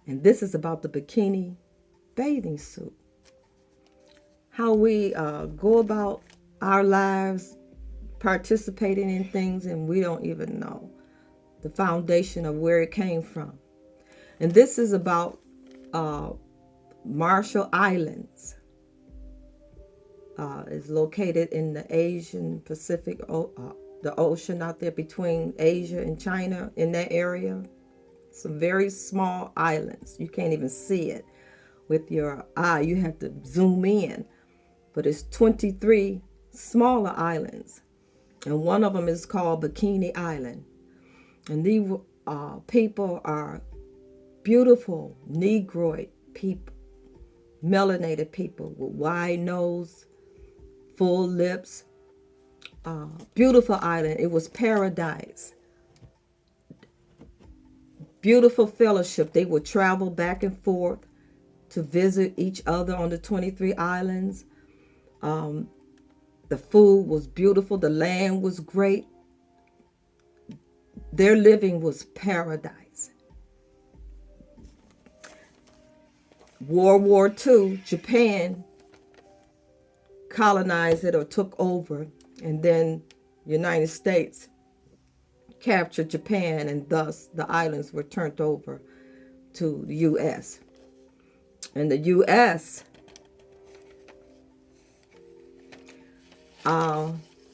And this is about the bikini bathing suit. How we go about our lives participating in things and we don't even know the foundation of where it came from. And this is about Marshall Islands. It's located in the Asian Pacific, the ocean out there between Asia and China, in that area. Some very small islands. You can't even see it with your eye. You have to zoom in. But it's 23 smaller islands. And one of them is called Bikini Island. And these people are beautiful Negroid people, melanated people with wide nose, full lips. Beautiful island. It was paradise. Beautiful fellowship. They would travel back and forth to visit each other on the 23 islands. The food was beautiful. The land was great. Their living was paradise. World War II, Japan colonized it or took over, and then United States captured Japan, and thus the islands were turned over to the U.S. And the U.S.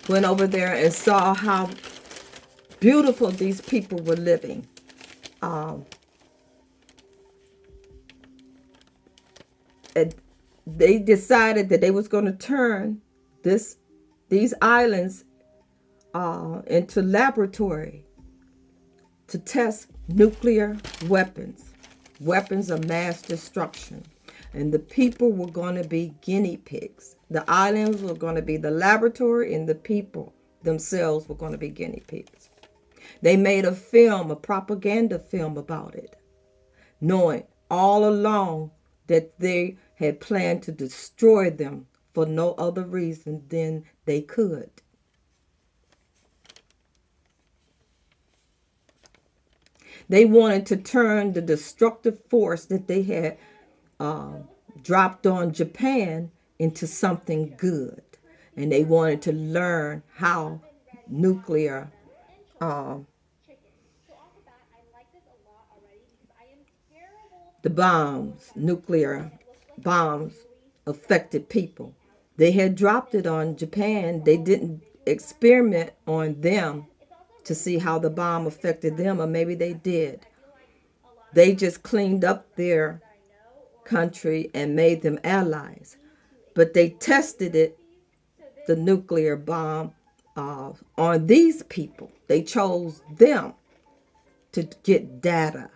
Went over there and saw how beautiful these people were living. And they decided that they was going to turn these islands into laboratory to test nuclear weapons of mass destruction. And the people were going to be guinea pigs. The islands were going to be the laboratory, and the people themselves were going to be guinea pigs. They made a film, a propaganda film about it, knowing all along that they had planned to destroy them for no other reason than they could. They wanted to turn the destructive force that they had dropped on Japan into something good. And they wanted to learn how nuclear nuclear bombs affected people. They had dropped it on Japan. They didn't experiment on them to see how the bomb affected them, or maybe they did. They just cleaned up their country and made them allies. But they tested it, the nuclear bomb, on these people. They chose them to get data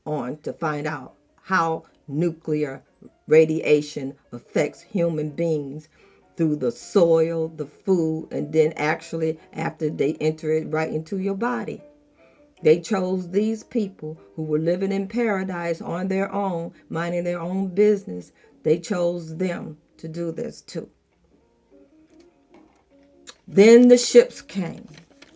on to find out how nuclear radiation affects human beings through the soil, the food, and then actually after they enter it right into your body. They chose these people who were living in paradise on their own, minding their own business. They chose them to do this too. Then the ships came.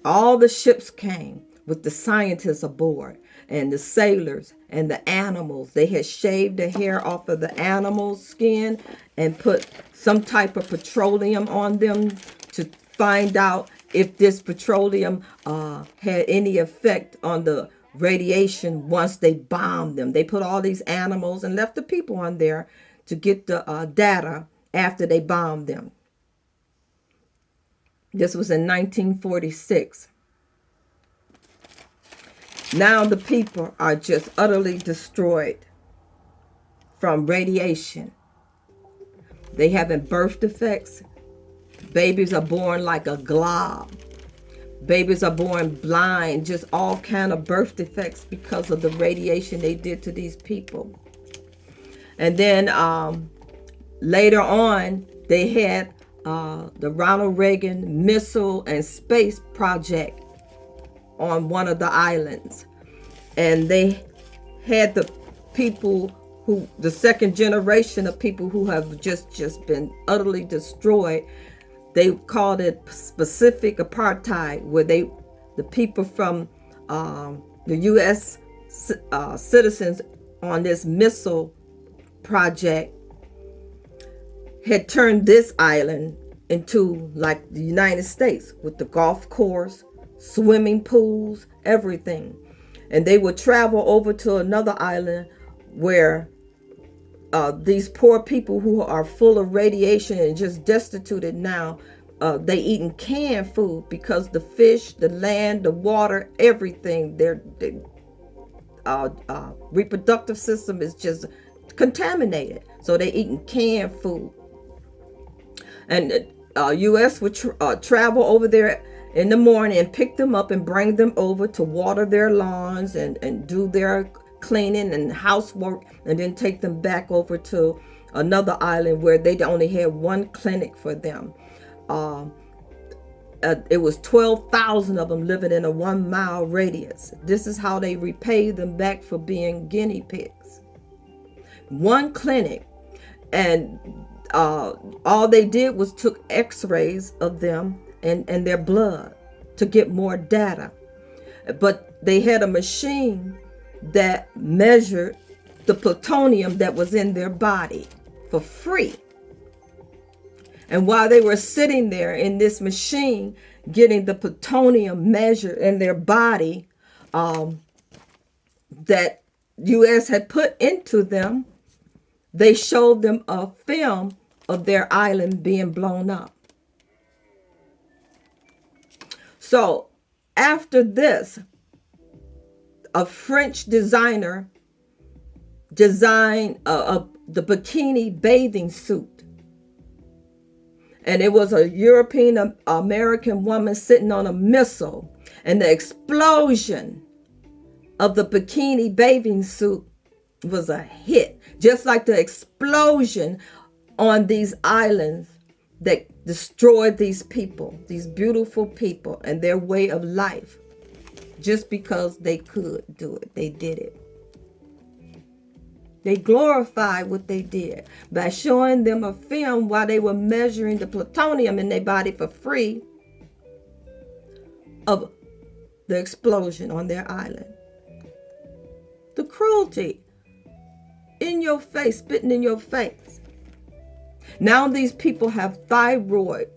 All the ships came with the scientists aboard and the sailors and the animals. They had shaved the hair off of the animal's skin and put some type of petroleum on them to find out if this petroleum had any effect on the radiation once they bombed them. They put all these animals and left the people on there to get the data after they bombed them. This was in 1946. Now the people are just utterly destroyed from radiation. They having birth defects. Babies are born like a glob. Babies are born blind, just all kind of birth defects because of the radiation they did to these people. And then later on, they had the Ronald Reagan Missile and Space Project on one of the islands. And they had the people who, the second generation of people who have just been utterly destroyed. They called it specific apartheid, where the people from the U.S. Citizens on this missile project had turned this island into like the United States, with the golf course, swimming pools, everything. And they would travel over to another island where these poor people who are full of radiation and just destituted now, they eating canned food because the fish, the land, the water, everything, their reproductive system is just contaminated. So they eating canned food. And U.S. would travel over there in the morning and pick them up and bring them over to water their lawns and do their cleaning and housework, and then take them back over to another island where they only had one clinic for them. It was 12,000 of them living in a 1 mile radius. This is how they repaid them back for being guinea pigs. One clinic, and all they did was took x-rays of them and their blood to get more data. But they had a machine that measured the plutonium that was in their body for free. And while they were sitting there in this machine getting the plutonium measured in their body that U.S. had put into them, they showed them a film of their island being blown up. So after this, a French designer designed the bikini bathing suit. And it was a European American woman sitting on a missile. And the explosion of the bikini bathing suit was a hit. Just like the explosion on these islands that destroyed these people, these beautiful people and their way of life. Just because they could do it, they did it. They glorified what they did by showing them a film while they were measuring the plutonium in their body for free of the explosion on their island. The cruelty in your face, spitting in your face. Now these people have thyroid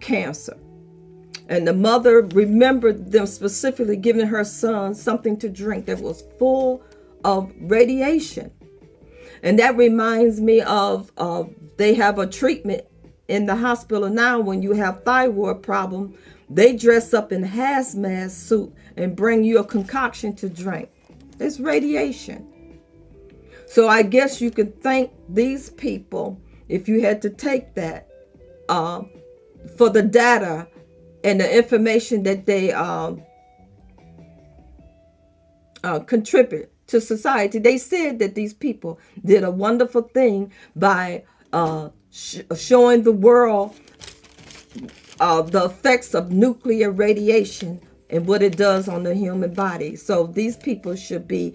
cancer. And the mother remembered them specifically giving her son something to drink that was full of radiation. And that reminds me of they have a treatment in the hospital now when you have thyroid problem. They dress up in hazmat suit and bring you a concoction to drink. It's radiation. So I guess you could thank these people if you had to take that for the data and the information that they contribute to society. They said that these people did a wonderful thing by showing the world the effects of nuclear radiation and what it does on the human body. So these people should be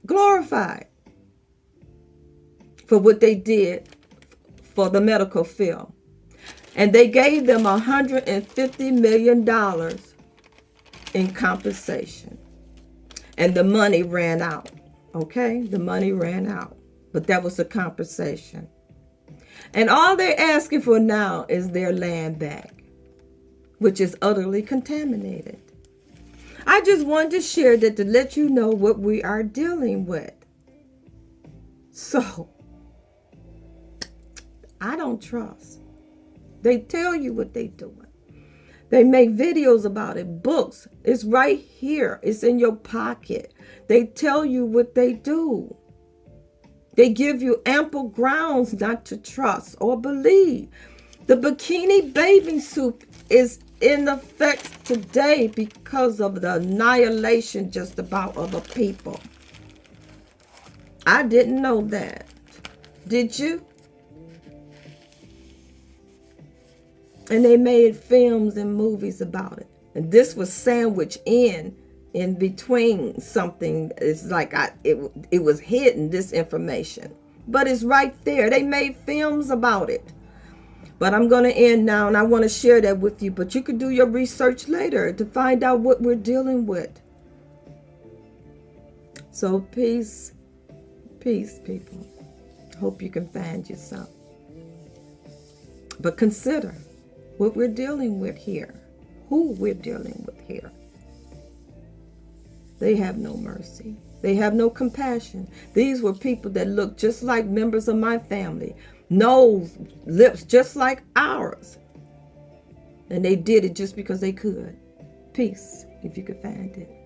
glorified for what they did for the medical field. And they gave them $150 million in compensation. And the money ran out. Okay? The money ran out. But that was the compensation. And all they're asking for now is their land back, which is utterly contaminated. I just wanted to share that to let you know what we are dealing with. So, I don't trust. They tell you what they're doing. They make videos about it, books. It's right here. It's in your pocket. They tell you what they do. They give you ample grounds not to trust or believe. The bikini bathing suit is in effect today because of the annihilation just about of the people. I didn't know that. Did you? And they made films and movies about it. And this was sandwiched in between something. It's like it was hidden, this information. But it's right there. They made films about it. But I'm going to end now, and I want to share that with you. But you could do your research later to find out what we're dealing with. So peace, peace, people. Hope you can find yourself. But consider what we're dealing with here, who we're dealing with here. They have no mercy. They have no compassion. These were people that looked just like members of my family, nose, lips just like ours. And they did it just because they could. Peace, if you could find it.